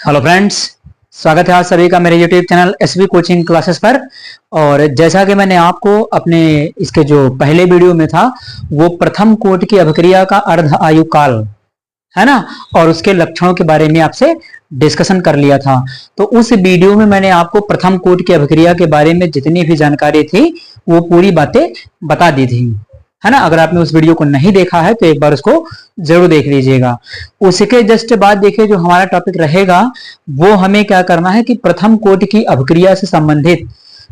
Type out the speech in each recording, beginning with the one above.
Hello friends, स्वागत है आप सभी का मेरे YouTube channel SB coaching classes पर। और जैसा कि मैंने आपको अपने इसके जो पहले वीडियो में था वो प्रथम कोट की अभिक्रिया का अर्ध आयु काल है ना, और उसके लक्षणों के बारे में आपसे डिस्कशन कर लिया था। तो उस वीडियो में मैंने आपको प्रथम कोट की अभिक्रिया के बारे में जितनी भी जानकारी थी वो पूरी बातें बता दी थी, है ना। अगर आपने उस वीडियो को नहीं देखा है तो एक बार उसको जरूर देख लीजिएगा। उसके जस्ट बाद देखिए जो हमारा टॉपिक रहेगा वो हमें क्या करना है कि प्रथम कोट की अभिक्रिया से संबंधित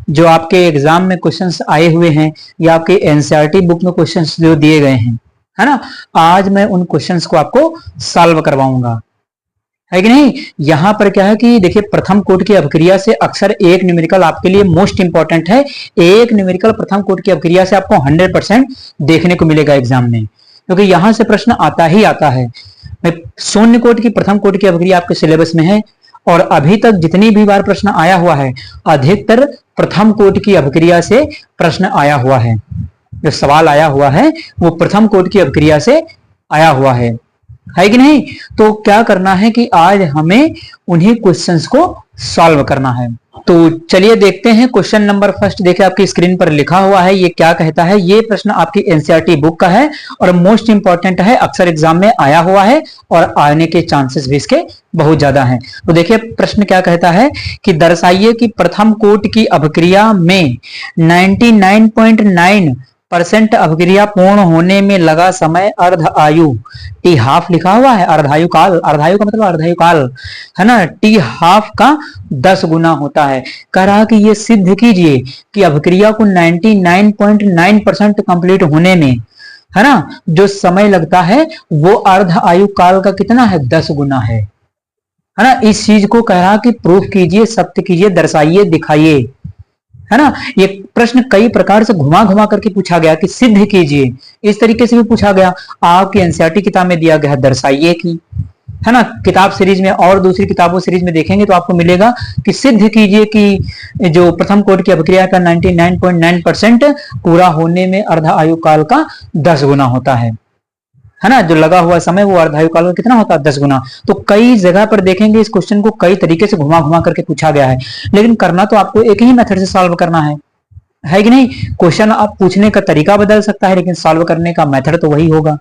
जो आपके एग्जाम में क्वेश्चंस आए हुए हैं या आपके एनसीईआरटी बुक में क्वेश्चंस जो दिए गए हैं, है ना, आज मैं उन क्वेश्चंस को आपको सॉल्व करवाऊंगा, है कि नहीं। यहां पर क्या है कि देखिए प्रथम कोट की अभिक्रिया से अक्सर एक न्यूमेरिकल आपके लिए मोस्ट इंपॉर्टेंट है। एक न्यूमेरिकल प्रथम कोट की अभिक्रिया से आपको 100% देखने को मिलेगा एग्जाम में, क्योंकि यहां से प्रश्न आता ही आता है। शून्य कोट की प्रथम कोट की अभिक्रिया आपके सिलेबस में है और अभी तक जितनी भी बार प्रश्न आया हुआ है अधिकतर प्रथम कोट की अभिक्रिया से प्रश्न आया हुआ है। जो सवाल आया हुआ है वो प्रथम कोट की अभिक्रिया से आया हुआ है कि नहीं। तो क्या करना है कि आज हमें उन्हीं क्वेश्चंस को सॉल्व करना है। तो चलिए देखते हैं क्वेश्चन नंबर फर्स्ट। देखिए आपकी स्क्रीन पर लिखा हुआ है, ये क्या कहता है। ये प्रश्न आपकी एनसीईआरटी बुक का है और मोस्ट इंपॉर्टेंट है, अक्सर एग्जाम में आया हुआ है और आने के चांसेस भी इसके बहुत ज्यादा हैं। तो देखिए प्रश्न क्या कहता है कि दर्शाइए कि प्रथम कोट की अभिक्रिया में 99.9% अभिक्रिया पूर्ण होने में लगा समय अर्ध आयु टी हाफ लिखा हुआ है। अर्धायु काल, अर्धायु का मतलब अर्धायु काल है ना, टी हाफ का 10 गुना होता है। कह रहा कि ये सिद्ध कीजिए कि अभिक्रिया को 99.9% कंप्लीट होने में, है ना, जो समय लगता है वो अर्ध आयु काल का कितना है, 10 गुना है ना। इस चीज को कह रहा कि प्रूफ कीजिए, सत्य कीजिए, दर्शाइए, दिखाइए, है ना। ये प्रश्न कई प्रकार से घुमा घुमा करके पूछा गया कि सिद्ध कीजिए, इस तरीके से भी पूछा गया। आपकी एनसीईआरटी किताब में दिया गया है दर्शाइए की, है ना। किताब सीरीज में और दूसरी किताबों सीरीज में देखेंगे तो आपको मिलेगा कि सिद्ध कीजिए कि जो प्रथम कोट की अभिक्रिया का 99.9% पूरा होने में अर्ध आयु काल का 10 गुना होता है ना। जो लगा हुआ समय वो अर्धायु काल का कितना होता है, 10 गुना। तो कई जगह पर देखेंगे इस क्वेश्चन को कई तरीके से घुमा घुमा करके पूछा गया है, लेकिन करना तो आपको एक ही मेथड से सॉल्व करना है कि नहीं। क्वेश्चन आप पूछने का तरीका बदल सकता है लेकिन सॉल्व करने का मेथड तो वही होगा,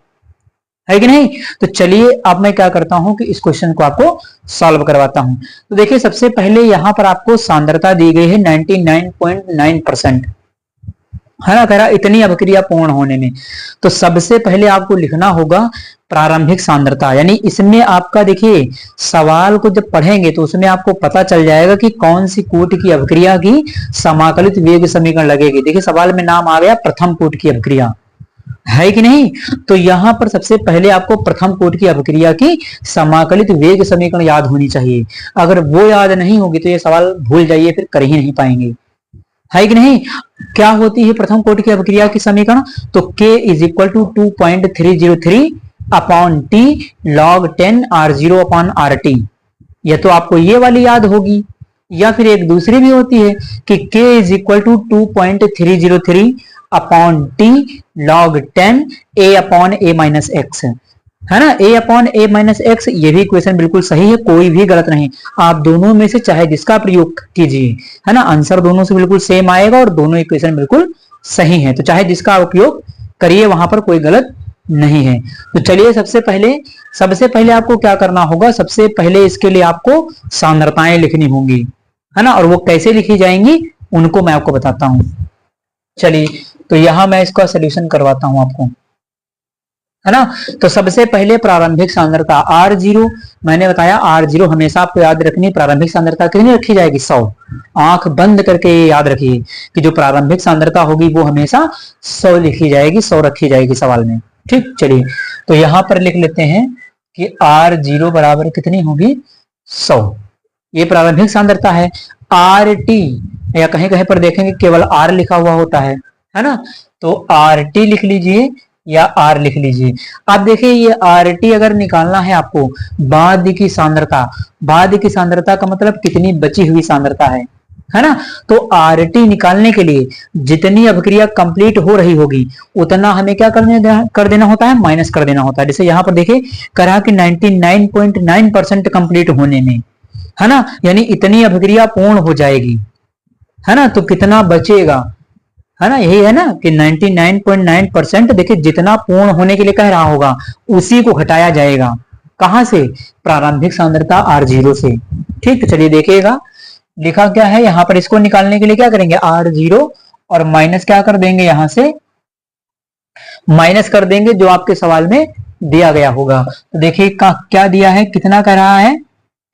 है कि नहीं। तो चलिए अब मैं क्या करता हूं कि इस क्वेश्चन को आपको सॉल्व करवाता हूं। तो देखिए सबसे पहले यहां पर आपको सांद्रता दी गई है 99.9%, है ना। कह रहा इतनी अभिक्रिया पूर्ण होने में, तो सबसे पहले आपको लिखना होगा प्रारंभिक सांद्रता। यानी इसमें आपका देखिए सवाल को जब पढ़ेंगे तो उसमें आपको पता चल जाएगा कि कौन सी कोट की अभिक्रिया की समाकलित वेग समीकरण लगेगी। देखिए सवाल में नाम आ गया प्रथम कोट की अभिक्रिया, है कि नहीं। तो यहां पर सबसे पहले आपको प्रथम कोट की अभिक्रिया की समाकलित वेग समीकरण याद होनी चाहिए। अगर वो याद नहीं होगी तो ये सवाल भूल जाइए, फिर कर ही नहीं पाएंगे, है कि नहीं। क्या होती है प्रथम कोटि की अभिक्रिया की समीकरण, तो K = 2.303 upon T log 10 R0 upon RT। यह तो आपको ये वाली याद होगी, या फिर एक दूसरी भी होती है कि K = 2.303 upon T log 10 A upon A minus x, है ना। A upon A minus x, ये भी इक्वेशन बिल्कुल सही है, कोई भी गलत नहीं। आप दोनों में से चाहे जिसका प्रयोग कीजिए, है ना, आंसर दोनों से बिल्कुल सेम आएगा और दोनों इक्वेशन बिल्कुल सही है। तो चाहे जिसका उपयोग करिए वहां पर कोई गलत नहीं है। तो चलिए सबसे पहले आपको क्या करना होगा, सबसे पहले इसके लिए आपको सांद्रताएं लिखनी होंगी, है ना। और वो कैसे लिखी जाएंगी उनको मैं आपको बताता हूं। चलिए तो यहां मैं इसका सोल्यूशन करवाता हूं आपको, है ना। तो सबसे पहले प्रारंभिक सांद्रता R0, मैंने बताया R0 हमेशा आपको याद रखनी। प्रारंभिक सांद्रता कितनी रखी जाएगी, 100। आंख बंद करके याद रखिए कि जो प्रारंभिक सांद्रता होगी वो हमेशा 100 लिखी जाएगी, 100 रखी जाएगी सवाल में, ठीक। चलिए तो यहां पर लिख लेते हैं कि R0 बराबर कितनी होगी, 100। ये प्रारंभिक सांद्रता है। RT, या कहीं कहीं पर देखेंगे केवल R लिखा हुआ होता है ना। तो RT लिख लीजिए या R लिख लीजिए। अब देखिए ये RT अगर निकालना है आपको बाद की सांद्रता, बाद की सांद्रता का मतलब कितनी बची हुई सांद्रता है ना। तो RT निकालने के लिए जितनी अभिक्रिया कंप्लीट हो रही होगी उतना हमें क्या कर देना होता है, माइनस कर देना होता है। जैसे यहाँ पर देखिए कह रहा कि 99.9% कंप्लीट होने में, है ना, यानी इतनी अभिक्रिया पूर्ण हो जाएगी, है ना, तो कितना बचेगा, है ना, यही है ना कि 99.9% देखिए जितना पूर्ण होने के लिए कह रहा होगा उसी को घटाया जाएगा, कहां से, प्रारंभिक सांद्रता R0 से। ठीक, तो चलिए देखिएगा लिखा क्या है यहां पर, इसको निकालने के लिए क्या करेंगे, R0 और माइनस क्या कर देंगे, यहां से माइनस कर देंगे जो आपके सवाल में दिया गया होगा। तो देखिए क्या दिया है, कितना कह रहा है,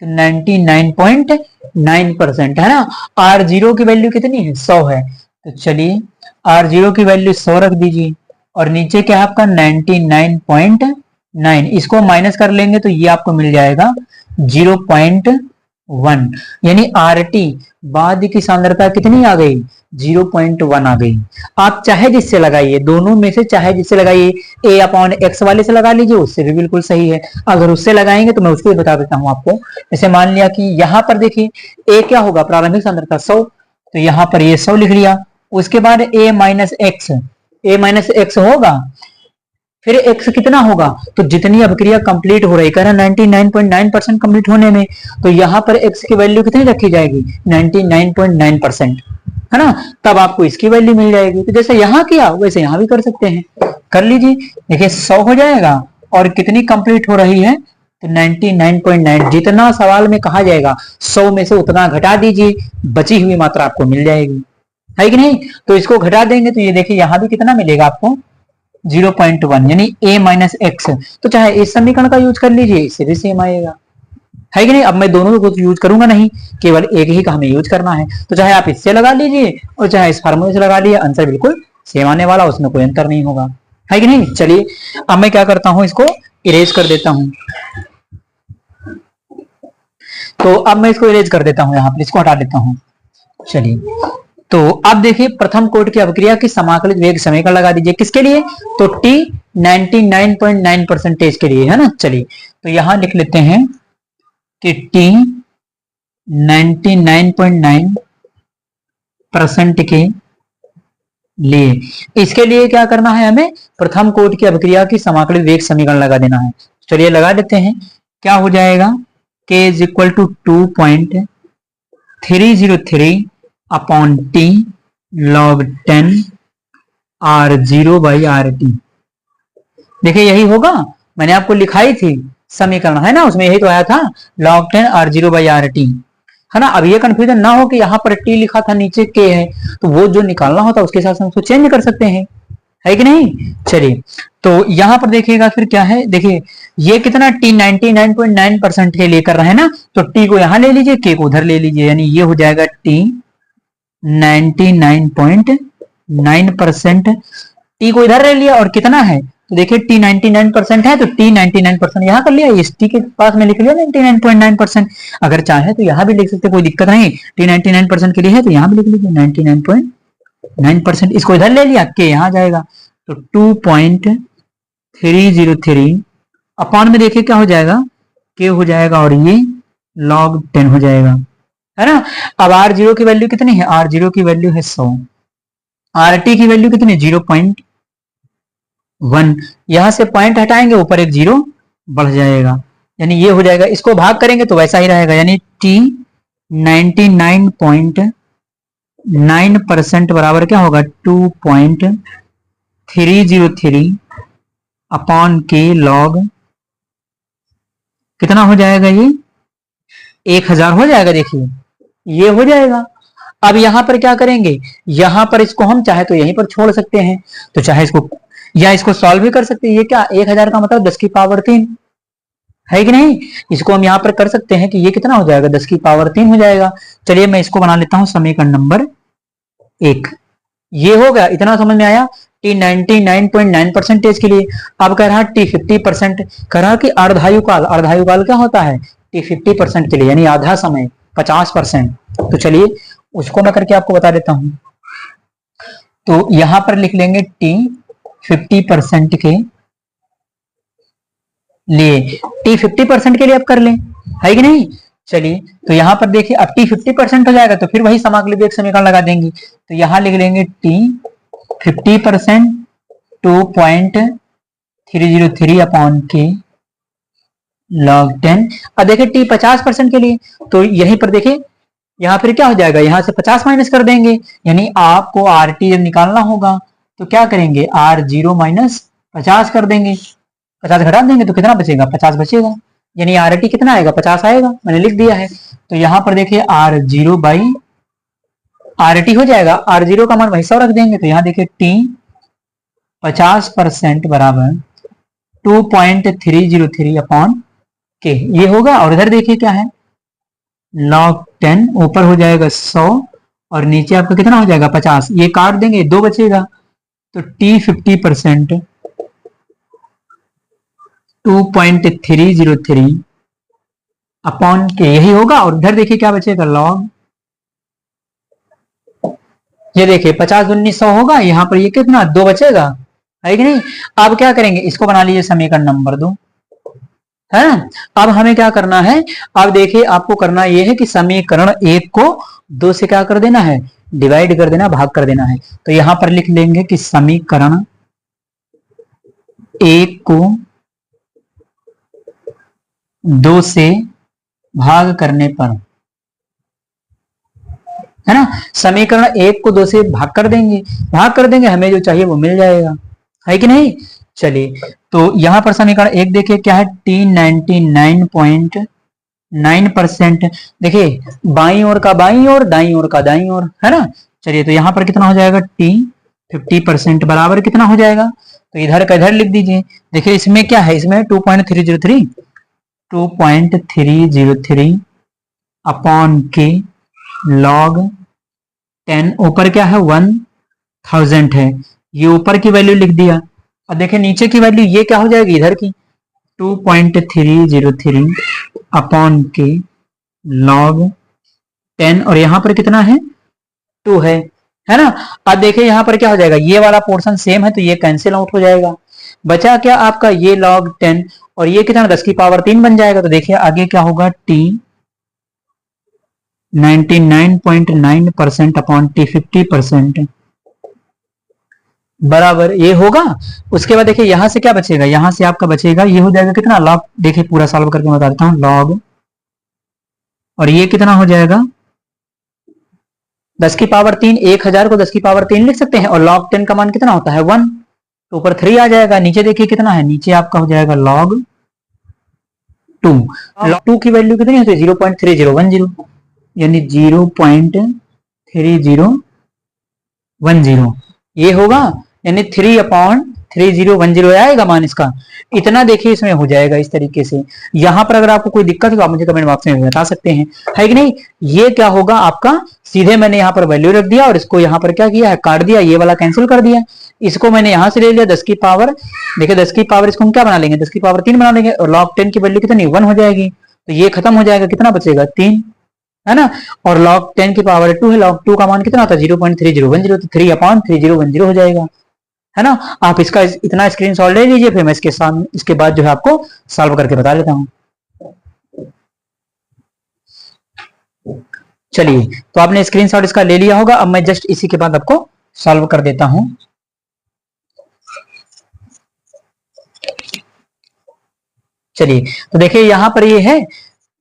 99.9% है ना। R0 की वैल्यू कितनी है, 100 है, तो चलिए R0 की वैल्यू 100 रख दीजिए और नीचे क्या है आपका 99.9, इसको माइनस कर लेंगे तो ये आपको मिल जाएगा 0.1, यानी RT बाद की सांद्रता कितनी आ गई, 0.1 आ गई। आप चाहे जिससे लगाइए, दोनों में से चाहे जिससे लगाइए, A/X वाले से लगा लीजिए, उससे भी बिल्कुल सही है। अगर उससे लगाएंगे तो मैं उसको भी बता देता हूं आपको। जैसे मान लिया कि यहां पर देखिए A क्या होगा, प्रारंभिक सांद्रता 100, तो यहां पर ये 100 लिख लिया। उसके बाद A-X होगा, फिर x कितना होगा, तो जितनी अभिक्रिया कंप्लीट हो रही, कह रहा 99.9% कंप्लीट होने में, तो यहां पर x की वैल्यू कितनी रखी जाएगी, 99.9%, है ना, तब आपको इसकी वैल्यू मिल जाएगी। तो जैसे यहां किया वैसे यहां भी कर सकते हैं, कर लीजिए। देखिए 100 हो जाएगा और कितनी कंप्लीट हो रही है, तो 99.9, जितना सवाल में कहा जाएगा 100 में से उतना घटा दीजिए, बची हुई मात्रा आपको मिल जाएगी, है कि नहीं। तो इसको घटा देंगे तो ये देखिए यहां भी कितना मिलेगा आपको, 0.1, यानी A-X। तो चाहे इस समीकरण का यूज कर लीजिए, इससे भी सेम आएगा, है कि नहीं। अब मैं दोनों को यूज करूंगा नहीं, केवल एक ही का हमें यूज करना है, तो चाहे आप इससे लगा लीजिए और चाहे इस फार्मूले से लगा लीजिए, आंसर बिल्कुल सेम आने वाला, उसमें कोई अंतर नहीं होगा, है कि नहीं। चलिए अब मैं क्या करता हूं, इसको इरेज कर देता हूं। तो अब मैं इसको इरेज कर देता हूं, यहां पर इसको हटा देता हूं। चलिए, तो अब देखिए प्रथम कोटि की अभिक्रिया की समाकलित वेग समीकरण लगा दीजिए, किसके लिए, तो T 99.9% के लिए, है ना। चलिए तो यहां लिख लेते हैं कि T 99.9% के लिए, इसके लिए क्या करना है, हमें प्रथम कोटि की अभिक्रिया की समाकलित वेग समीकरण लगा देना है। चलिए लगा देते हैं, क्या हो जाएगा, K is equal to 2.303 upon T log 10 R0/RT। देखिए यही होगा, मैंने आपको लिखाई थी समीकरण, है ना, उसमें यही तो आया था, log 10 R0/RT, है ना। अब ये कंफ्यूजन ना हो कि यहाँ पर T लिखा था नीचे K है, तो वो जो निकालना होता है उसके हिसाब से उसको चेंज कर सकते हैं, है कि नहीं। चलिए तो यहां पर देखिएगा फिर क्या है, देखिए ये कितना T 99.9% के लिए कर रहे हैं ना, तो T को यहां ले लीजिए, K को उधर ले लीजिए, यानी ये हो जाएगा T 99.9%, T को इधर ले लिया और कितना है, तो देखिए T 99% है, तो T 99% यहां कर लिया, इस T के पास में लिख लिया 99.9%। अगर चाहे तो यहां भी लिख सकते, कोई दिक्कत नहीं, T 99% के लिए है तो यहां भी लिख लीजिए 99.9%। इसको इधर ले लिया, के यहां जाएगा, तो 2.303 अपॉन में देखिए क्या हो जाएगा, के हो जाएगा और ये log 10 हो जाएगा, है ना। अब R0 की वैल्यू कितनी है, R0 की वैल्यू है 100, RT की वैल्यू कितनी, 0.1, यहां से पॉइंट हटाएंगे ऊपर एक जीरो बढ़ जाएगा, यानी ये हो जाएगा, इसको भाग करेंगे तो वैसा ही रहेगा, यानी T 99.9% बराबर क्या होगा, 2.303 अपॉन के log कितना हो जाएगा, ये 1000 हो जाएगा, देखिए ये हो जाएगा। अब यहां पर क्या करेंगे, यहां पर इसको हम चाहे तो यहीं पर छोड़ सकते हैं, तो चाहे इसको या इसको सॉल्व भी कर सकते हैं। ये क्या, 1000 का मतलब 10 की पावर 3, है कि नहीं। इसको हम यहां पर कर सकते हैं कि ये कितना हो जाएगा, 10 की पावर 3 हो जाएगा। चलिए मैं इसको बना लेता हूं समीकरण नंबर 1, ये हो गया, इतना समझ में आया। T 99.9% के लिए। अब कह रहा T 50%, कह रहा कि अर्धायुकाल, अर्धायुकाल क्या होता है, T 50% के लिए, यानी आधा समय 50%। तो चलिए उसको मैं करके आपको बता देता हूं, तो यहां पर लिख लेंगे T 50% के लिए, T 50% के लिए अब कर लें, है कि नहीं। चलिए तो यहां पर देखिए अब T 50% हो जाएगा तो फिर वही समाकलित वेग समीकरण लगा देंगे, तो यहां लिख लेंगे T 50% 2.303 अपॉन के log 10। अब देखिए t 50% के लिए, तो यहीं पर देखिए यहाँ फिर क्या हो जाएगा, यहाँ से 50 माइनस कर देंगे, यानी आपको आर टी जब निकालना होगा तो क्या करेंगे, R0 माइनस 50 कर देंगे, 50 घटा देंगे तो कितना बचेगा, 50 बचेगा, यानी आर टी कितना आएगा, 50 आएगा, मैंने लिख दिया है। तो यहाँ पर देखिए R0 बाई आर टी हो जाएगा, R0 का मान वही 100 रख देंगे, तो यहाँ देखिए t 50% बराबर 2.303 अपॉन के, ये होगा। और इधर देखिए क्या है, log 10 ऊपर हो जाएगा 100 और नीचे आपका कितना हो जाएगा 50, ये काट देंगे 2 बचेगा, तो t 50% 2.303 अपॉन के, यही होगा। और इधर देखिए क्या बचेगा, log, ये देखिए 50 दूनी 100 होगा, यहाँ पर ये कितना 2 बचेगा, है कि नहीं। अब क्या करेंगे, इसको बना लीजिए समीकरण नंबर 2, है ना। अब हमें क्या करना है, अब देखिए आपको करना यह है कि समीकरण 1 को 2 से क्या कर देना है, डिवाइड कर देना, भाग कर देना है। तो यहां पर लिख लेंगे कि समीकरण 1 को 2 से भाग करने पर, है ना, समीकरण 1 को 2 से भाग कर देंगे, हमें जो चाहिए वो मिल जाएगा, है कि नहीं। चलिए, तो यहां पर समीकरण 1 देखिए क्या है, t 99.9%, देखिए बाई ओर का बाई ओर, दाई ओर का दाई ओर, है ना। चलिए, तो यहां पर कितना हो जाएगा, t 50% बराबर कितना हो जाएगा, तो इधर का इधर लिख दीजिए। देखिए इसमें क्या है, इसमें 2.303 अपॉन के log 10, ऊपर क्या है 1000 है, ये ऊपर की वैल्यू लिख दिया। अब देखिए नीचे की वैल्यू ये क्या हो जाएगी, इधर की 2.303 अपॉन के log 10, और यहां पर कितना है 2 है ना। अब देखिए यहां पर क्या हो जाएगा, ये वाला पोर्शन सेम है तो ये कैंसिल आउट हो जाएगा, बचा क्या आपका ये log 10, और ये कितना 10 की पावर 3 बन जाएगा। तो देखिए आगे क्या होगा, t 99.9% अपॉन t 50% बराबर ये होगा। उसके बाद देखिए यहां से क्या बचेगा, यहां से आपका बचेगा, ये हो जाएगा कितना log, देखिए पूरा सॉल्व करके बता देता हूं, log, और ये कितना हो जाएगा 10 की पावर 3, 1000 को 10 की पावर 3 लिख सकते हैं, और log 10 का मान कितना होता है 1, तो ऊपर 3 आ जाएगा, नीचे देखिए कितना है, नीचे आपका हो जाएगा log 2, log 2 की वैल्यू कितनी होती है 0.3010, यानी 0.3010 ये होगा, यानी 3/3010 आएगा मान इसका, इतना देखिए इसमें हो जाएगा इस तरीके से। यहां पर अगर आपको कोई दिक्कत हो तो आप मुझे कमेंट बॉक्स में बता सकते हैं, है कि नहीं। ये क्या होगा आपका, सीधे मैंने यहाँ पर वैल्यू रख दिया और इसको यहाँ पर क्या किया है, काट दिया, ये वाला कैंसिल कर दिया, इसको मैंने यहां से ले लिया 10 की पावर, देखिए 10 की पावर इसको हम क्या बना लेंगे, 10 की पावर 3 बना लेंगे, और log 10 की वैल्यू कितनी 1 हो जाएगी, तो ये खत्म हो जाएगा, कितना बचेगा 3, है ना। और log 10 की पावर 2 है, log 2 का मान कितना होता है 0.3010, तो 3/3010 हो जाएगा, है ना। आप इसका इतना स्क्रीनशॉट ले लीजिए, फिर मैं इसके सामने इसके बाद जो है आपको सॉल्व करके बता देता हूं। चलिए, तो आपने स्क्रीनशॉट इसका ले लिया होगा, अब मैं जस्ट इसी के बाद आपको सॉल्व कर देता हूं। चलिए, तो देखिए यहां पर ये है,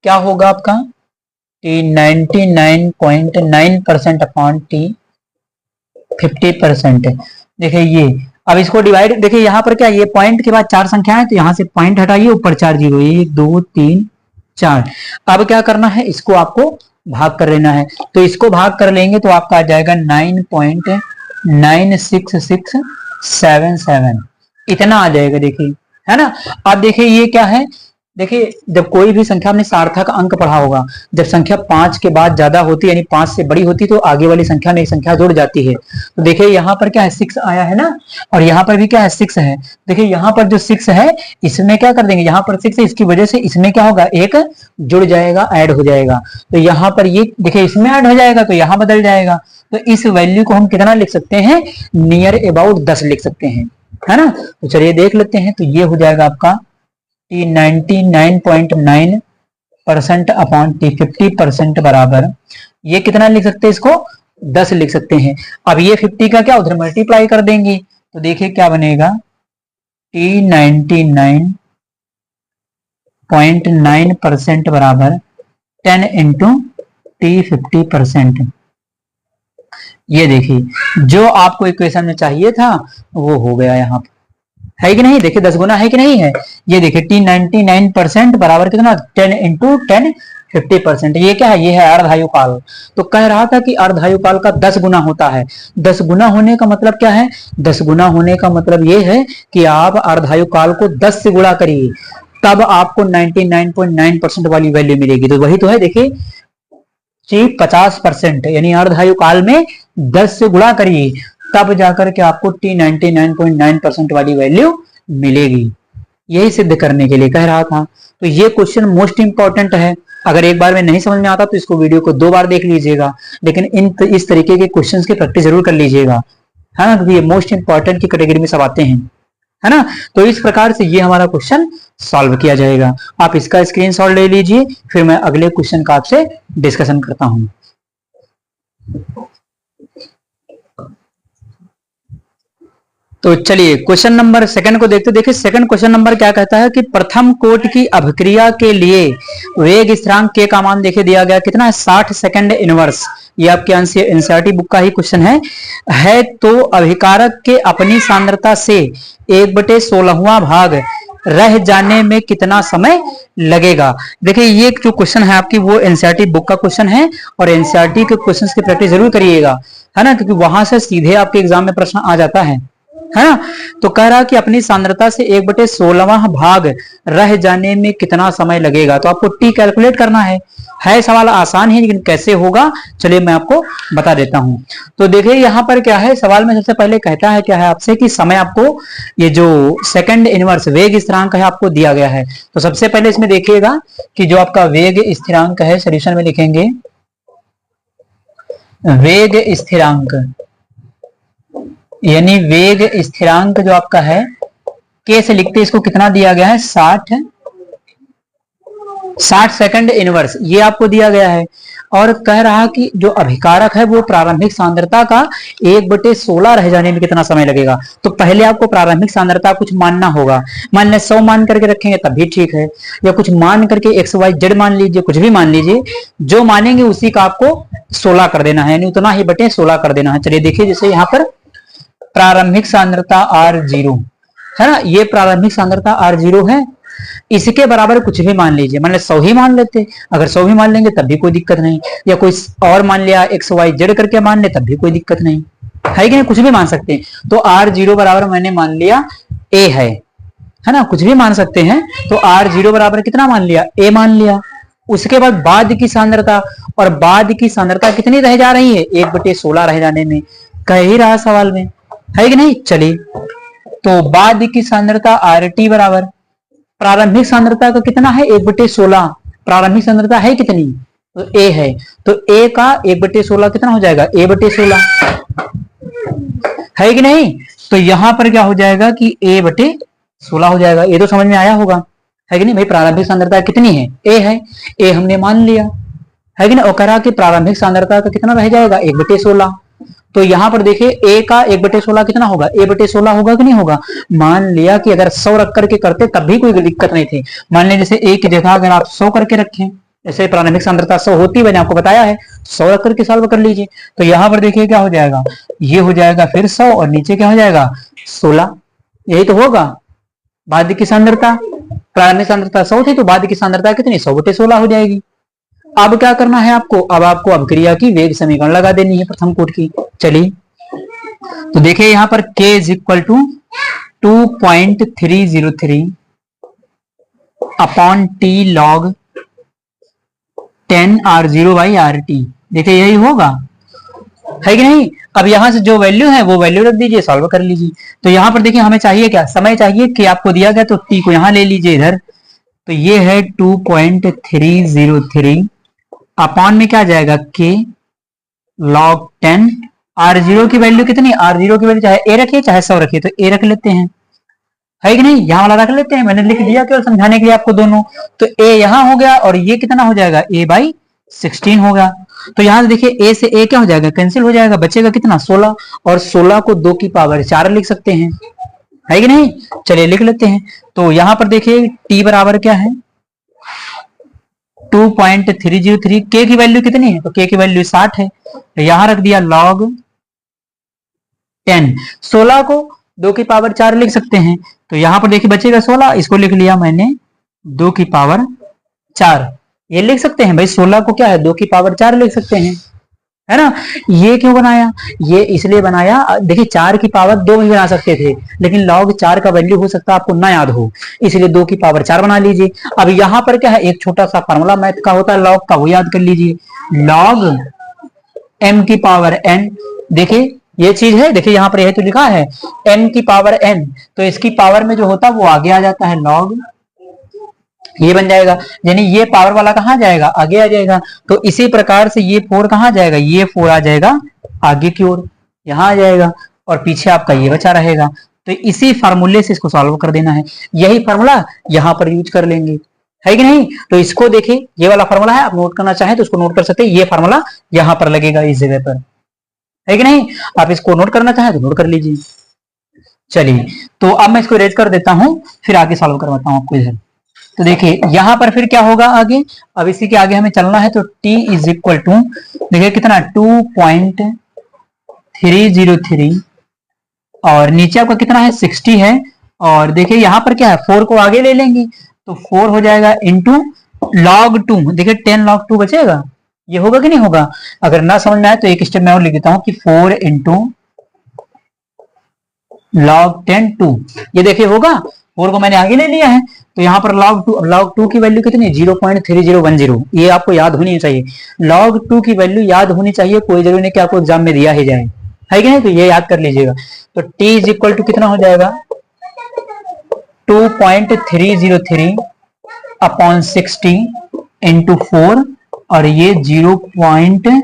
क्या होगा आपका t 99.9% अपॉन t 50%, देखिए ये, अब इसको डिवाइड, देखिए यहाँ पर क्या, ये पॉइंट के बाद 4 संख्याएं, तो यहाँ से पॉइंट हटाइए, ऊपर 4 जीरो, 1 2 3 4। अब क्या करना है, इसको आपको भाग कर लेना है, तो इसको भाग कर लेंगे तो आपका आ जाएगा 9.96677, इतना आ जाएगा, देखिए, है ना। अब देखिए ये क्या है, देखिए जब कोई भी संख्या हमने सार्थक अंक पढ़ा होगा, जब संख्या 5 के बाद ज्यादा होती है, यानी 5 से बड़ी होती, तो आगे वाली संख्या में एक संख्या जुड़ जाती है। तो देखिए यहाँ पर क्या है 6 आया है ना, और यहाँ पर भी क्या है 6 है। देखिए यहाँ पर जो 6 है, इसमें क्या कर देंगे, यहाँ पर 6 है, इसकी वजह से इसमें क्या होगा, एक जुड़ जाएगा, ऐड हो जाएगा, तो यहाँ पर ये देखिए इसमें ऐड हो जाएगा, तो यहाँ बदल जाएगा, तो इस वैल्यू को हम कितना लिख सकते हैं, नियर अबाउट 10 लिख सकते हैं, है ना। तो चलिए देख लेते हैं, तो ये हो जाएगा आपका t 99.9% अपॉन t 50% बराबर, ये कितना लिख सकते हैं, इसको 10 लिख सकते हैं। अब ये 50 का क्या उधर मल्टीप्लाई कर देंगे, तो देखिए क्या बनेगा, t 99 0.9% बराबर 10 इंटू टी 50%। ये देखिए जो आपको इक्वेशन में चाहिए था वो हो गया यहाँ पर, है कि नहीं? देखिए 10 गुना है कि नहीं है? ये देखिए टी 99% बराबर कितना 10 इंटू 10 50%। ये क्या है? ये है अर्धायुकाल। तो कह रहा था कि अर्धायुकाल का 10 गुना होता है। 10 गुना होने का मतलब क्या है? 10 गुना होने का मतलब ये है कि आप अर्धायुकाल को 10 से गुणा करिए, तब आपको 99.9% वाली वैल्यू मिलेगी। तो वही तो है, देखिए 50%, यानी अर्धायुकाल में 10 से गुणा करिए, तब जाकर के आपको टी 99.9% वाली वैल्यू मिलेगी। यही सिद्ध करने के लिए कह रहा था। तो ये क्वेश्चन मोस्ट इंपॉर्टेंट है। अगर एक बार में नहीं समझ में आता तो इसको वीडियो को 2 बार देख लीजिएगा, लेकिन इस तरीके के क्वेश्चंस की प्रैक्टिस जरूर कर लीजिएगा, है ना, क्योंकि ये मोस्ट इंपॉर्टेंट की कैटेगरी में सब आते हैं, है ना। तो इस प्रकार से ये हमारा क्वेश्चन सॉल्व किया जाएगा। आप इसका स्क्रीनशॉट ले लीजिए, फिर मैं अगले क्वेश्चन का आपसे डिस्कशन करता हूं। तो चलिए क्वेश्चन नंबर सेकंड को देखते। देखिए सेकंड क्वेश्चन नंबर क्या कहता है कि प्रथम कोट की अभिक्रिया के लिए वेग स्थिरांक के का मान देखिए दिया गया कितना है 60 सेकंड इनवर्स। ये आपके एनसीईआरटी बुक का ही क्वेश्चन है। तो अभिकारक के अपनी सांद्रता से 1/16वां भाग रह जाने में कितना समय लगेगा। देखिए ये जो क्वेश्चन है आपकी वो एनसीईआरटी बुक का क्वेश्चन है, और एनसीईआरटी के क्वेश्चंस की प्रैक्टिस जरूर करिएगा, है ना, क्योंकि वहां से सीधे आपके एग्जाम में प्रश्न आ जाता है ना। तो कह रहा कि अपनी सांद्रता से 1/16वां भाग रह जाने में कितना समय लगेगा। तो आपको टी कैलकुलेट करना है। सवाल आसान है, लेकिन कैसे होगा चलिए मैं आपको बता देता हूं। तो देखिए यहां पर क्या है, सवाल में सबसे पहले कहता है क्या है आपसे कि समय आपको ये जो सेकंड इनवर्स वेग स्थिरांक है आपको दिया गया है। तो सबसे पहले इसमें देखिएगा कि जो आपका वेग स्थिरांक है, सॉल्यूशन में लिखेंगे वेग स्थिरांक, यानी वेग स्थिरांक जो आपका है के से लिखते इसको कितना दिया गया है 60 सेकंड इनवर्स, ये आपको दिया गया है। और कह रहा कि जो अभिकारक है वो प्रारंभिक सांद्रता का 1/16 रह जाने में कितना समय लगेगा। तो पहले आपको प्रारंभिक सांद्रता कुछ मानना होगा। मान लें 100 मान करके रखेंगे तब भी ठीक है, या कुछ मान करके XYZ मान लीजिए, कुछ भी मान लीजिए, जो मानेंगे उसी का आपको 16 कर देना है, यानी उतना ही बटे 16 कर देना है। चलिए देखिए जैसे यहाँ पर प्रारंभिक सांद्रता R0 है ना, ये प्रारंभिक सांद्रता R0 है, इसके बराबर कुछ भी मान लीजिए, मान 100 ही मान लेते, अगर 100 भी मान लेंगे तब भी कोई दिक्कत नहीं, या कोई और मान लिया XYZ करके मान ले तब भी कोई दिक्कत नहीं है कि नहीं, कुछ भी मान सकते हैं। तो R0 बराबर मैंने मान लिया A है ना, कुछ भी मान सकते हैं। तो R0 बराबर कितना मान लिया, A मान लिया। उसके बाद की सांद्रता, और बाद की सांद्रता कितनी रह जा रही है 1/16 रह जाने में, कह ही रहा सवाल में, है कि नहीं। चलिए तो बाद की सांद्रता RT बराबर प्रारंभिक सांद्रता का कितना है 1/16, प्रारंभिक सांद्रता है कितनी, तो A है, तो A का 1/16 कितना हो जाएगा A/16, है कि नहीं। तो यहां पर क्या हो जाएगा कि A/16 हो जाएगा। ये तो समझ में आया होगा, है कि नहीं भाई। प्रारंभिक सांद्रता कितनी है A है, A हमने मान लिया, है कि नहीं। और कह कि प्रारंभिक सांद्रता का कितना रह जाएगा 1/16। तो यहां पर देखिए A का 1/16 कितना होगा A/16 होगा कि नहीं होगा। मान लिया कि अगर 100 रख करके करते तब भी कोई दिक्कत नहीं थी। मान लिया जैसे A की जगह अगर आप 100 करके रखें, जैसे प्रारंभिक सांद्रता 100 होती है, मैंने आपको बताया है, 100 रख करके सॉल्व कर लीजिए। तो यहां पर देखिए क्या हो जाएगा, ये हो जाएगा फिर 100 और नीचे क्या हो जाएगा 16, यही तो होगा। बाद की सांद्रता, प्रारंभिक सांद्रता 100 थी तो बाद की सांद्रता कितनी 100/16 हो जाएगी। अब क्या करना है आपको, अब आपको अभिक्रिया की वेग समीकरण लगा देनी है प्रथम कोट की। चलिए तो देखिए यहां पर K = 2.303 upon T log 10 R0/RT, देखिए यही होगा, है कि नहीं। अब यहां से जो वैल्यू है वो वैल्यू रख दीजिए, सॉल्व कर लीजिए। तो यहां पर देखिए हमें चाहिए क्या, समय चाहिए कि आपको दिया गया, तो T को यहां ले लीजिए इधर, तो ये है 2.303 अपॉन में क्या जाएगा K log 10 R0 की वैल्यू कितनी, R0 की वैल्यू चाहे A रखिए चाहे 100 रखिए, तो A रख लेते हैं, है कि नहीं। यहां वाला रख लेते हैं, मैंने लिख दिया केवल समझाने के लिए आपको दोनों। तो A यहां हो गया और ये कितना हो जाएगा A/16 होगा। तो यहां से देखिए A से A क्या हो जाएगा, कैंसिल हो जाएगा, बचेगा कितना 16, और 16 को 2 की पावर 4 लिख सकते हैं, है कि नहीं। चलिए लिख लेते हैं। तो यहां पर देखिए T बराबर क्या है 2.303। के की वैल्यू कितनी है? तो के की वैल्यू 60 है, तो यहां रख दिया log 10। 16 को 2 की पावर 4 लिख सकते हैं, तो यहां पर देखिए बचेगा 16, इसको लिख लिया मैंने 2 की पावर 4। ये लिख सकते हैं भाई, 16 को क्या है 2 की पावर 4 लिख सकते हैं, है ना। ये क्यों बनाया? ये इसलिए बनाया, देखिए 4 की पावर 2 भी बना सकते थे, लेकिन log 4 का वैल्यू हो सकता है आपको ना याद हो, इसलिए 2 की पावर 4 बना लीजिए। अब यहां पर क्या है, एक छोटा सा फॉर्मूला मैथ का होता है log का, वो याद कर लीजिए, log m की पावर n। देखिए ये चीज है, देखिए यहां पर यह तो लिखा है m की पावर n, तो इसकी पावर में जो होता है वो आगे आ जाता है log, ये बन जाएगा, यानी ये पावर वाला कहां जाएगा, आगे आ जाएगा। तो इसी प्रकार से ये 4 कहां जाएगा, ये 4 आ जाएगा आगे की ओर, यहां आ जाएगा, और पीछे आपका ये बचा रहेगा। तो इसी फार्मूले से इसको सॉल्व कर देना है, यही फार्मूला यहां पर यूज कर लेंगे, है कि नहीं। तो इसको देखिए, ये वाला फार्मूला है, आप नोट करना चाहें तो उसको नोट कर सकते हैं, ये फार्मूला यहां पर लगेगा इस जगह पर, है कि नहीं। आप इसको नोट करना चाहें तो नोट कर लीजिए। चलिए, तो अब मैं इसको इरेज कर देता हूं, फिर आगे सॉल्व करवाता हूं आपको इधर। तो देखिए यहां पर फिर क्या होगा आगे, अब इसी के आगे हमें चलना है, तो t इज इक्वल टू, देखिए कितना 2.303, और नीचे आपका कितना है 60 है, और देखिए यहां पर क्या है 4 को आगे ले लेंगे, तो 4 हो जाएगा इंटू log 2, देखिए 10 log 2 बचेगा, ये होगा कि नहीं होगा। अगर ना समझ में आए तो एक स्टेप मैं और लिख देता हूं कि 4 इंटू log 10 2, ये देखिए होगा, 4 को मैंने आगे ले लिया है, तो यहाँ पर log 2 की वैल्यू कितनी है 0.3010, ये आपको याद होनी चाहिए, log 2 की वैल्यू याद होनी चाहिए, कोई जरूरी नहीं कि आपको एग्जाम में दिया ही जाए, है कि नहीं, तो ये याद कर लीजिएगा। तो t इज इक्वल टू कितना हो जाएगा 2.303 अपॉन 60 इंटू 4, और ये 0.3010,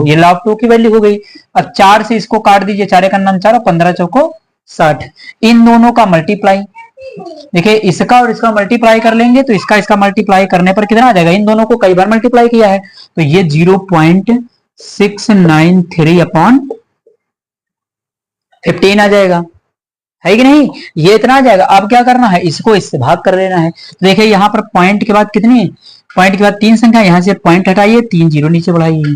ये log 2 की वैल्यू हो गई। अब 4 से इसको काट दीजिए, 4 का नाम 4, 15 चौको 60, इन दोनों का मल्टीप्लाई, देखिए इसका और इसका मल्टीप्लाई कर लेंगे, तो इसका मल्टीप्लाई करने पर कितना आ जाएगा, इन दोनों को कई बार मल्टीप्लाई किया है, तो ये 0.693 अपॉन 15 आ जाएगा, है कि नहीं, ये इतना आ जाएगा। अब क्या करना है, इसको इससे भाग कर लेना है, तो देखिए यहाँ पर पॉइंट के बाद कितनी, पॉइंट के बाद 3 संख्या, यहां से पॉइंट हटाइए, 3 जीरो नीचे बढ़ाइए,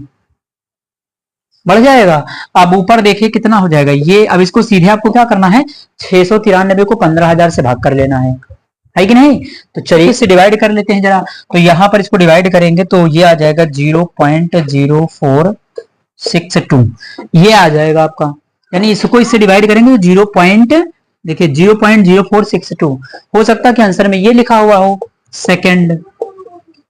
बढ़ जाएगा। अब ऊपर देखिए कितना हो जाएगा ये, अब इसको सीधे आपको क्या करना है, 693 को 15,000 से भाग कर लेना है कि नहीं। तो चलिए इससे डिवाइड कर लेते हैं जरा, तो यहां पर इसको डिवाइड करेंगे तो ये आ जाएगा 0.0462, ये आ जाएगा आपका, यानी इसको इससे डिवाइड करेंगे तो देखिए 0.0462, हो सकता है कि आंसर में ये लिखा हुआ हो सेकंड,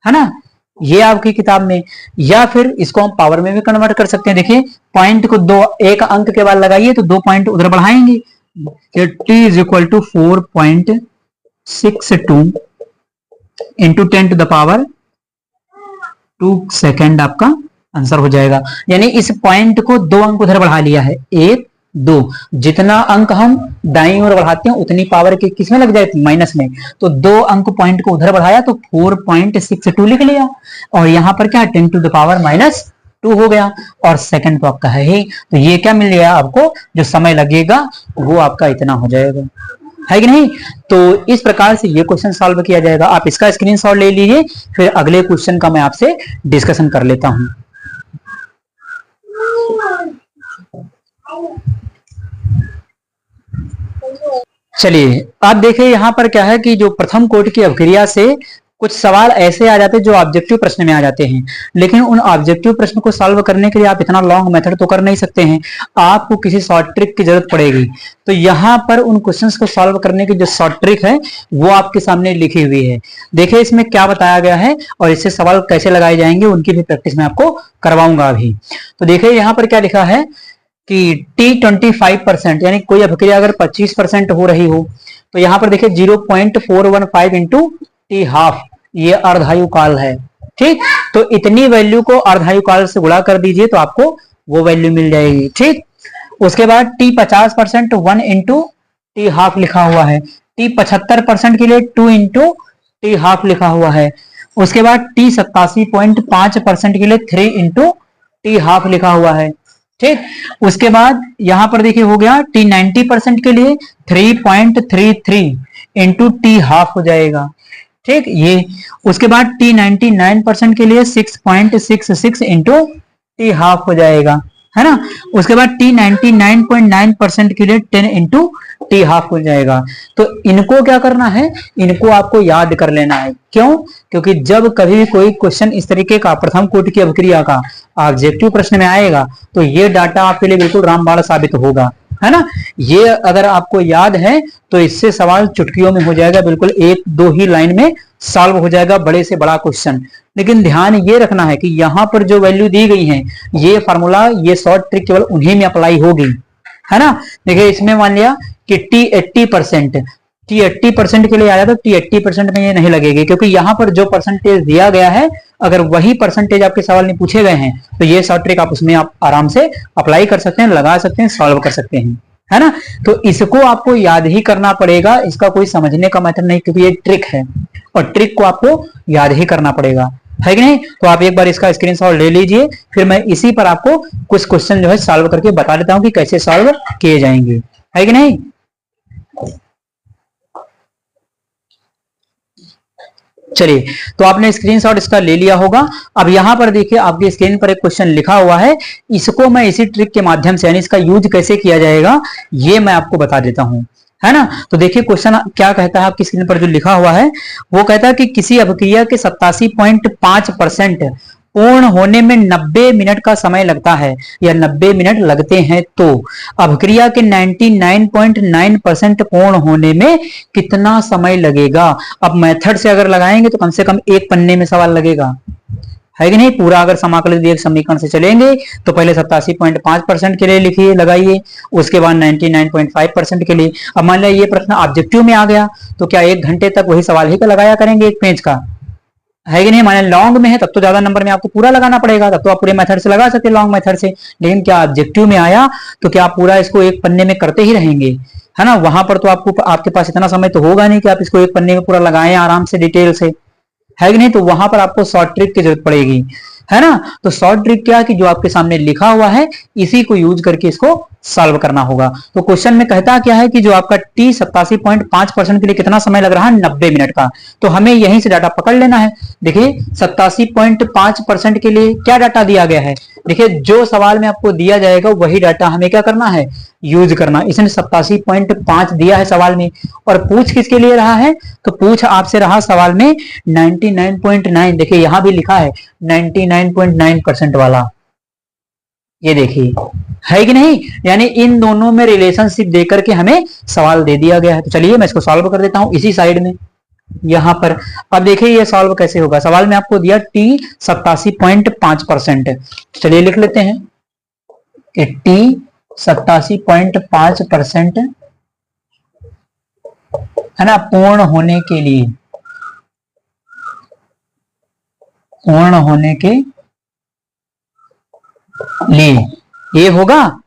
है ना, ये आपकी किताब में, या फिर इसको हम पावर में भी कन्वर्ट कर सकते हैं। देखिए पॉइंट को एक अंक के बाद लगाइए तो 2 पॉइंट उधर बढ़ाएंगे, t is equal to 4.62 into 10 to the power 2 second आपका आंसर हो जाएगा। यानी इस पॉइंट को 2 अंक उधर बढ़ा लिया है, 1 2, जितना अंक हम दाईं ओर बढ़ाते हैं उतनी पावर के किसमें लग जाती है, माइनस में, तो 2 अंक पॉइंट को उधर बढ़ाया तो 4.62 लिख लिया, और यहां पर क्या 10 टू द पावर -2 हो गया, और सेकंड तो आपका है ही, तो ये क्या मिल गया आपको, जो समय लगेगा वो आपका इतना हो जाएगा, है कि नहीं। तो इस प्रकार से ये क्वेश्चन सॉल्व किया जाएगा। आप इसका स्क्रीनशॉट ले लीजिए, फिर अगले क्वेश्चन का मैं आपसे डिस्कशन कर लेता हूं। चलिए आप देखिए यहां पर क्या है कि जो प्रथम कोटि की अवक्रिया से कुछ सवाल ऐसे आ जाते हैं जो ऑब्जेक्टिव प्रश्न में आ जाते हैं, लेकिन उन ऑब्जेक्टिव प्रश्न को सॉल्व करने के लिए आप इतना लॉन्ग मेथड तो कर नहीं सकते हैं, आपको किसी शॉर्ट ट्रिक की जरूरत पड़ेगी। तो यहाँ पर उन क्वेश्चंस को सॉल्व करने की जो शॉर्ट ट्रिक है वो आपके सामने लिखी हुई है। देखिए इसमें क्या बताया गया है और इससे सवाल कैसे लगाए जाएंगे उनकी भी प्रैक्टिस मैं आपको करवाऊंगा अभी। तो देखिए यहाँ पर क्या लिखा है कि T25%, यानी कोई अभिक्रिया अगर 25% हो रही हो तो यहाँ पर देखिए 0.415 इंटू टी हाफ, ये अर्धायु काल है, ठीक। तो इतनी वैल्यू को अर्धायु काल से गुणा कर दीजिए तो आपको वो वैल्यू मिल जाएगी, ठीक। उसके बाद T50% 1 इंटू टी हाफ लिखा हुआ है, T75% के लिए 2 इंटू टी हाफ लिखा हुआ है। उसके बाद T87.5% के लिए 3 इंटू टी हाफ लिखा हुआ है, ठीक। उसके बाद यहां पर देखिए हो गया T90% के लिए 3.33 इंटू टी हाफ हो जाएगा, ठीक, ये उसके बाद टी 99% के लिए 6.66 इंटू टी हाफ हो जाएगा, है ना। उसके बाद टी 99.9% के लिए 10 इंटू टी हाफ हो जाएगा। तो इनको क्या करना है, इनको आपको याद कर लेना है। क्यों? क्योंकि जब कभी भी कोई क्वेश्चन इस तरीके का प्रथम कोटि की अभिक्रिया का ऑब्जेक्टिव प्रश्न में आएगा तो ये डाटा आपके लिए बिल्कुल रामबाण साबित होगा, है ना। ये अगर आपको याद है तो इससे सवाल चुटकियों में हो जाएगा, बिल्कुल एक दो ही लाइन में सॉल्व हो जाएगा बड़े से बड़ा क्वेश्चन। लेकिन ध्यान ये रखना है कि यहां पर जो वैल्यू दी गई है ये फार्मूला, ये शॉर्ट ट्रिक केवल उन्हीं में अप्लाई होगी, है ना। देखिए इसमें मान लिया कि टी 80% के लिए आया तो टी 80% में ये नहीं लगेगी, क्योंकि यहां पर जो परसेंटेज दिया गया है अगर वही परसेंटेज आपके सवाल में पूछे गए हैं तो ये शॉर्ट ट्रिक आप उसमें आप आराम से अप्लाई कर सकते हैं, लगा सकते हैं, सॉल्व कर सकते हैं, है ना। तो इसको आपको याद ही करना पड़ेगा, इसका कोई समझने का मेथड नहीं, क्योंकि ये ट्रिक है और ट्रिक को आपको याद ही करना पड़ेगा, है कि नहीं। तो आप एक बार इसका स्क्रीनशॉट ले लीजिए, फिर मैं इसी पर आपको कुछ क्वेश्चन जो है सॉल्व करके बता देता हूं कि कैसे सॉल्व किए जाएंगे, है कि नहीं। चलिए, तो आपने स्क्रीनशॉट इसका ले लिया होगा। अब यहां पर देखिए आपकी स्क्रीन पर एक क्वेश्चन लिखा हुआ है, इसको मैं इसी ट्रिक के माध्यम से यानी इसका यूज कैसे किया जाएगा ये मैं आपको बता देता हूं, है ना। तो देखिए क्वेश्चन क्या कहता है, आपकी स्क्रीन पर जो लिखा हुआ है वो कहता है कि किसी अभिक्रिया के 87.5% पूर्ण होने में 90 मिनट का समय लगता है या 90 मिनट लगते हैं, तो अभिक्रिया के 99.9% पूर्ण होने में कितना समय लगेगा। अब मेथड से अगर लगाएंगे तो कम से कम एक पन्ने में सवाल लगेगा, है कि नहीं। पूरा अगर समाकलित एक समीकरण से चलेंगे तो पहले 87.5% के लिए लिखिए, लगाइए, उसके बाद 99.5% के लिए। अब मान लिया ये प्रश्न ऑब्जेक्टिव में आ गया तो क्या 1 घंटे तक वही सवाल ही का लगाया करेंगे एक पेज का, है कि नहीं। माने लॉन्ग में है तब तो ज्यादा नंबर में आपको पूरा लगाना पड़ेगा, तब तो आप पूरे मेथड से लगा सकते हैं लॉन्ग मेथड से। लेकिन क्या ऑब्जेक्टिव में आया तो क्या आप पूरा इसको एक पन्ने में करते ही रहेंगे, है ना। वहां पर तो आपको आपके पास इतना समय तो होगा नहीं कि आप इसको एक पन्ने में पूरा लगाएं आराम से डिटेल से, है कि नहीं। तो वहां पर आपको शॉर्ट ट्रिक की जरूरत पड़ेगी, है ना। तो शॉर्ट ट्रिक क्या है कि जो आपके सामने लिखा हुआ है इसी को यूज करके इसको सॉल्व करना होगा। तो क्वेश्चन में कहता क्या है कि जो आपका टी 87.5% के लिए कितना समय लग रहा है, 90 मिनट का। तो हमें यहीं से डाटा पकड़ लेना है। देखिए 87.5% के लिए क्या डाटा दिया गया है, देखिए जो सवाल में आपको दिया जाएगा वही डाटा हमें क्या करना है, यूज करना। इसने 87.5 दिया है सवाल में, और पूछ किसके लिए रहा है, तो पूछ आपसे रहा सवाल में 99.9, देखिए यहां भी लिखा है 99.9% वाला, ये देखिए, है कि नहीं। यानी इन दोनों में रिलेशनशिप देकर के हमें सवाल दे दिया गया है। तो चलिए मैं इसको सॉल्व कर देता हूं इसी साइड में यहां पर। अब देखिए ये सॉल्व कैसे होगा, सवाल में आपको दिया टी 87.5%, चलिए लिख लेते हैं कि टी 87.5% है ना, पूर्ण होने के लिए, पूर्ण होने के लिए ये होगा।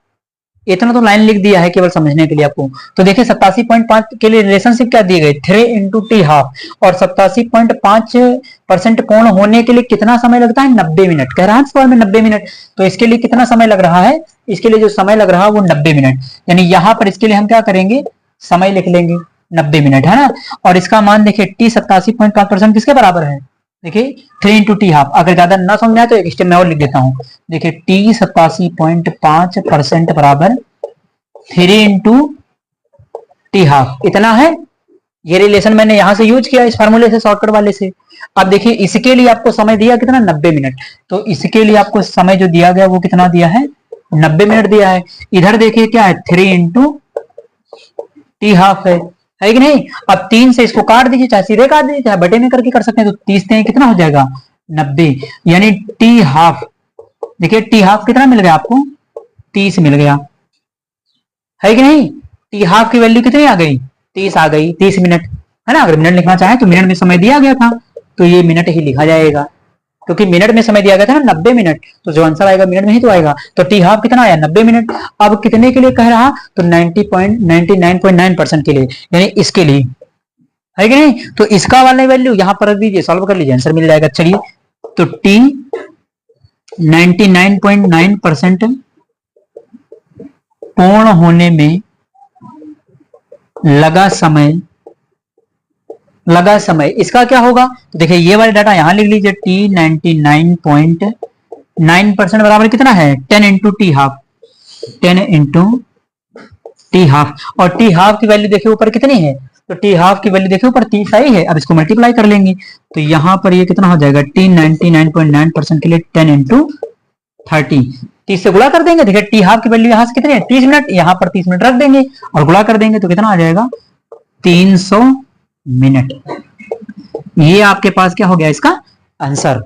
इतना तो लाइन लिख दिया है केवल समझने के लिए आपको। तो देखिए 87.5 के लिए रिलेशनशिप क्या दिए गए, 3 इंटू टी हाफ, और 87.5% पूर्ण होने के लिए कितना समय लगता है, 90 मिनट कह रहा है सवाल में, 90 मिनट। तो इसके लिए कितना समय लग रहा है, इसके लिए जो समय लग रहा है वो 90 मिनट, यानी यहां पर इसके लिए हम क्या करेंगे, समय लिख लेंगे 90 मिनट, है ना। और इसका मान देखिए टी 87.5% किसके बराबर है, देखिए 3 इंटू टी हाफ। अगर ज्यादा ना समझ में आए तो एक स्टेप मैं और लिख देता हूं, देखिए टी 87.5% बराबर 3 इंटू टी हाफ, इतना है। ये रिलेशन मैंने यहां से यूज किया इस फार्मूले से, शॉर्टकट वाले से। अब देखिए इसके लिए आपको समय दिया कितना, 90 मिनट। तो इसके लिए आपको समय जो दिया गया वो कितना दिया है, 90 मिनट दिया है। इधर देखिए क्या है, 3 इंटू टी हाफ है कि नहीं। अब 3 से इसको काट दीजिए, चाहे सीधे काट दीजिए चाहे बटे में करके कर सकते हैं। तो 30 से कितना हो जाएगा, 90, यानी टी हाफ, देखिए टी हाफ कितना मिल गया आपको, 30 मिल गया, है कि नहीं। टी हाफ की वैल्यू कितनी आ गई, 30 आ गई, 30 मिनट, है ना। अगर मिनट लिखना चाहे तो मिनट में समय दिया गया था तो ये मिनट ही लिखा जाएगा, क्योंकि मिनट में समय दिया गया था ना 90 मिनट, तो जो आंसर आएगा मिनट में ही तो आएगा। तो टी हाफ कितना आया, 90 मिनट। अब कितने के लिए कह रहा, तो 99.9% के लिए, यानी इसके लिए, है कि नहीं। तो इसका वाला वैल्यू यहां पर रख दीजिए, सॉल्व कर लीजिए, आंसर मिल जाएगा। चलिए तो टी 99.9% पूर्ण होने में लगा समय लगा समय, इसका क्या होगा? तो देखिए ये वाले डाटा यहां लिख लीजिए, टी 99.9% बराबर कितना है? 10 into T half, 10 into T half. और टी हाफ की वैल्यू देखिए ऊपर कितनी है? तो टी हाफ की वैल्यू देखिए ऊपर 30 आई है। अब इसको मल्टीप्लाई कर लेंगे तो यहां पर ये कितना हो जाएगा? टी 99.9% के लिए 10 इंटू 30, 30 से गुणा कर देंगे। देखिए टी हाफ की वैल्यू यहां से कितनी है? 30 मिनट, यहां पर 30 मिनट रख देंगे और गुणा कर देंगे तो कितना आ जाएगा? 300 मिनट। ये आपके पास क्या हो गया इसका आंसर,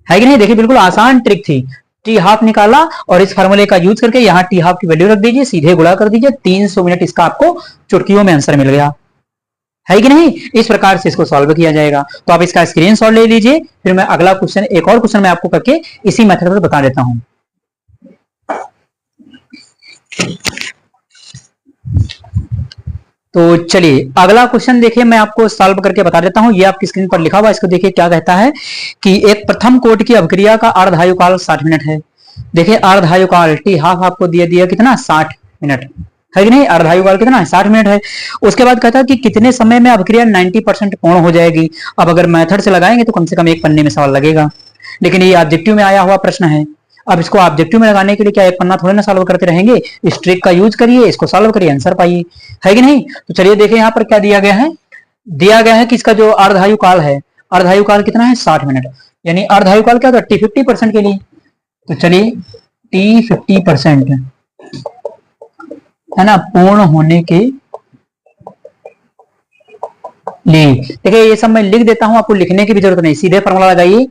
है कि नहीं? देखिए बिल्कुल आसान ट्रिक थी। टी हाफ निकाला और इस फार्मूले का यूज करके यहाँ टी हाफ की वैल्यू रख दीजिए, सीधे गुणा कर दीजिए, 300 मिनट इसका आपको चुटकियों में आंसर मिल गया, है कि नहीं? इस प्रकार से इसको सॉल्व किया जाएगा। तो आप इसका स्क्रीनशॉट ले लीजिए, फिर मैं अगला क्वेश्चन, एक और क्वेश्चन मैं आपको करके इसी मेथड पर बता देता हूं। तो चलिए अगला क्वेश्चन देखिए, मैं आपको सॉल्व करके बता देता हूं। ये आपकी स्क्रीन पर लिखा हुआ है, इसको देखिए क्या कहता है कि एक प्रथम कोटि की अभिक्रिया का अर्धायुकाल 60 मिनट है। देखिए अर्धायुकाल टी हाफ आपको दिया कितना? 60 मिनट, है कि नहीं? अर्धायुकाल कितना है? 60 मिनट है। उसके बाद कहता है कि कितने समय में अभिक्रिया 90% पूर्ण हो जाएगी। अब अगर मेथड से लगाएंगे तो कम से कम एक पन्ने में सवाल लगेगा, लेकिन ये ऑब्जेक्टिव में आया हुआ प्रश्न है। अब इसको ऑब्जेक्टिव में लगाने के लिए क्या एक पन्ना थोड़े ना सॉल्व करते रहेंगे, इस ट्रिक का यूज करिए, इसको सॉल्व करिए, आंसर पाइए, है कि नहीं? तो चलिए देखिए यहाँ पर क्या दिया गया है। दिया गया है कि इसका जो अर्धायुकाल है, अर्धायुकाल कितना है? 60 मिनट। यानी अर्धायुकाल क्या होता है? टी 50% के लिए। तो चलिए टी 50% है ना, पूर्ण होने के लिए। देखिए ये सब मैं लिख देता हूं, आपको लिखने की भी जरूरत नहीं, सीधे फॉर्मूला लगाइए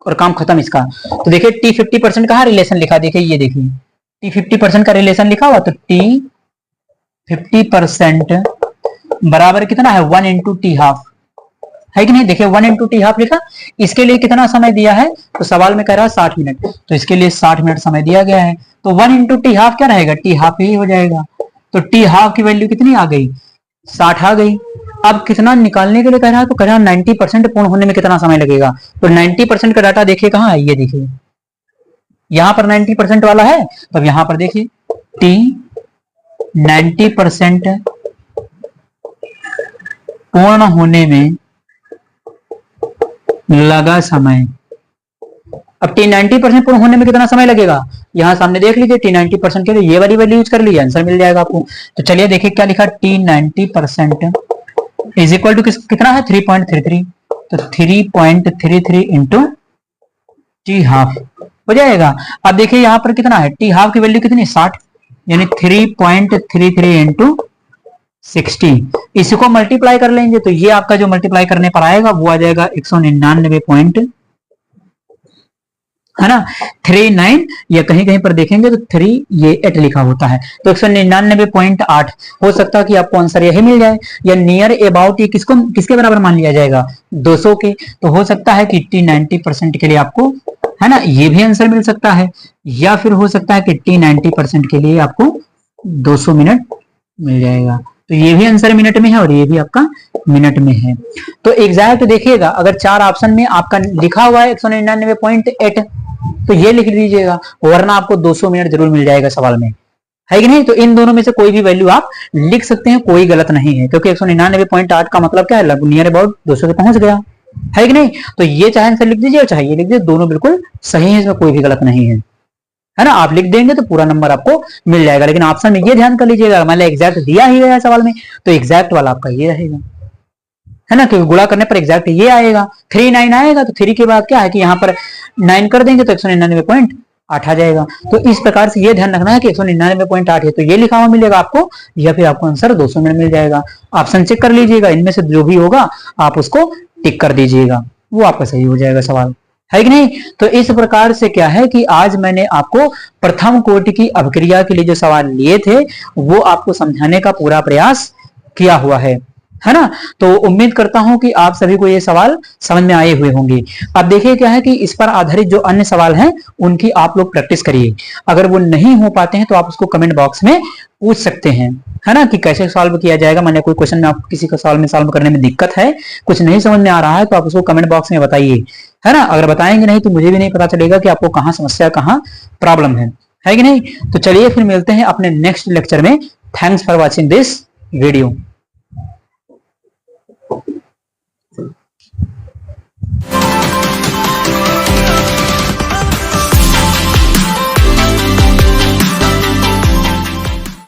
और काम खत्म इसका। तो देखिए टी 50% का रिलेशन लिखा, देखिए ये देखिए टी 50% का रिलेशन लिखा हुआ, तो टी 50% बराबर कितना है? 1 इंटू टी हाफ, है कि नहीं? देखिए 1 इंटू टी हाफ लिखा। इसके लिए कितना समय दिया है? तो सवाल में कह रहा है 60 मिनट, तो इसके लिए 60 मिनट समय दिया गया है। तो 1 इंटू टी हाफ क्या रहेगा? टी हाफ ही हो जाएगा। तो टी हाफ की वैल्यू कितनी आ गई? 60 आ गई। अब कितना निकालने के लिए कह रहा है? तो कह रहा है 90% पूर्ण होने में कितना समय लगेगा। तो 90% का डाटा देखिए कहां है, ये देखिए यहां पर 90% वाला है। तो यहां पर देखिए टी 90% पूर्ण होने में लगा समय। अब टी 90% पूर्ण होने में कितना समय लगेगा, यहां सामने देख लीजिए। टी 90% के लिए ये वाली वैल्यू यूज कर लीजिए, आंसर मिल जाएगा आपको। तो चलिए देखिए क्या लिखा, टी 90% इज इक्वल टू कितना है? 3.33। तो 3.33 इंटू टी हाफ हो जाएगा। अब देखिए यहां पर कितना है? टी हाफ की वैल्यू कितनी? 60, यानी 3.33 इंटू 60। इसको मल्टीप्लाई कर लेंगे तो ये आपका जो मल्टीप्लाई करने पर आएगा वो आ जाएगा 199 है ना, 39, या कहीं कहीं पर देखेंगे तो 3 ये 8 लिखा होता है। तो 199.8 हो सकता है कि आपको आंसर यही मिल जाए, या नियर अबाउट ये किसको किसके बराबर मान लिया जाएगा? 200 के। तो हो सकता है कि टी 90% के लिए आपको, है ना, ये भी आंसर मिल सकता है, या फिर हो सकता है कि टी 90% के लिए आपको 200 मिनट मिल जाएगा। तो ये भी आंसर मिनट में है और ये भी आपका मिनट में है। तो एग्जैक्ट देखिएगा, अगर 4 ऑप्शन में आपका लिखा हुआ है 199.8 तो ये लिख लीजिएगा, वरना आपको 200 मिनट जरूर मिल जाएगा सवाल में, है कि नहीं? तो इन दोनों में से कोई भी वैल्यू आप लिख सकते हैं, कोई गलत नहीं है, क्योंकि 199.8 का मतलब क्या है? नियर अबाउट 200 पे पहुंच गया, है कि नहीं? तो ये चाहे आंसर लिख दीजिए और चाहे ये लिख दीजिए, दोनों बिल्कुल सही है, इसमें कोई भी गलत नहीं है ना? आप लिख देंगे तो पूरा नंबर आपको मिल जाएगा। लेकिन ऑप्शन में ये ध्यान कर लीजिएगा, मान लिया एग्जैक्ट दिया ही गया सवाल में, तो एग्जैक्ट वाला आपका ये रहेगा, है ना, क्योंकि गुणा करने पर एग्जैक्ट ये आएगा। 39 आएगा तो 3 के बाद क्या है कि यहाँ पर 9 कर देंगे तो 199.8 आ जाएगा। तो इस प्रकार से ये ध्यान रखना है कि 199.8 है तो ये लिखा हुआ मिलेगा आपको, या फिर आपको आंसर 200 मिनट मिल जाएगा। ऑप्शन चेक कर लीजिएगा, इनमें से जो भी होगा आप उसको टिक कर दीजिएगा, वो आपका सही हो जाएगा सवाल, है कि नहीं? तो इस प्रकार से क्या है कि आज मैंने आपको प्रथम कोटि की अभिक्रिया के लिए जो सवाल लिए थे वो आपको समझाने का पूरा प्रयास किया हुआ है ना? तो उम्मीद करता हूं कि आप सभी को ये सवाल समझ में आए हुए होंगे। अब देखिए क्या है कि इस पर आधारित जो अन्य सवाल हैं उनकी आप लोग प्रैक्टिस करिए। अगर वो नहीं हो पाते हैं तो आप उसको कमेंट बॉक्स में पूछ सकते हैं, है ना, कि कैसे सॉल्व किया जाएगा। मैंने कोई क्वेश्चन में, आप किसी का सवाल में सॉल्व करने में दिक्कत है, कुछ नहीं समझ में आ रहा है, तो आप उसको कमेंट बॉक्स में बताइए, है ना? अगर बताएंगे नहीं तो मुझे भी नहीं पता चलेगा कि आपको कहाँ समस्या, कहाँ प्रॉब्लम है कि नहीं? तो चलिए फिर मिलते हैं अपने नेक्स्ट लेक्चर में। Thanks for watching this video.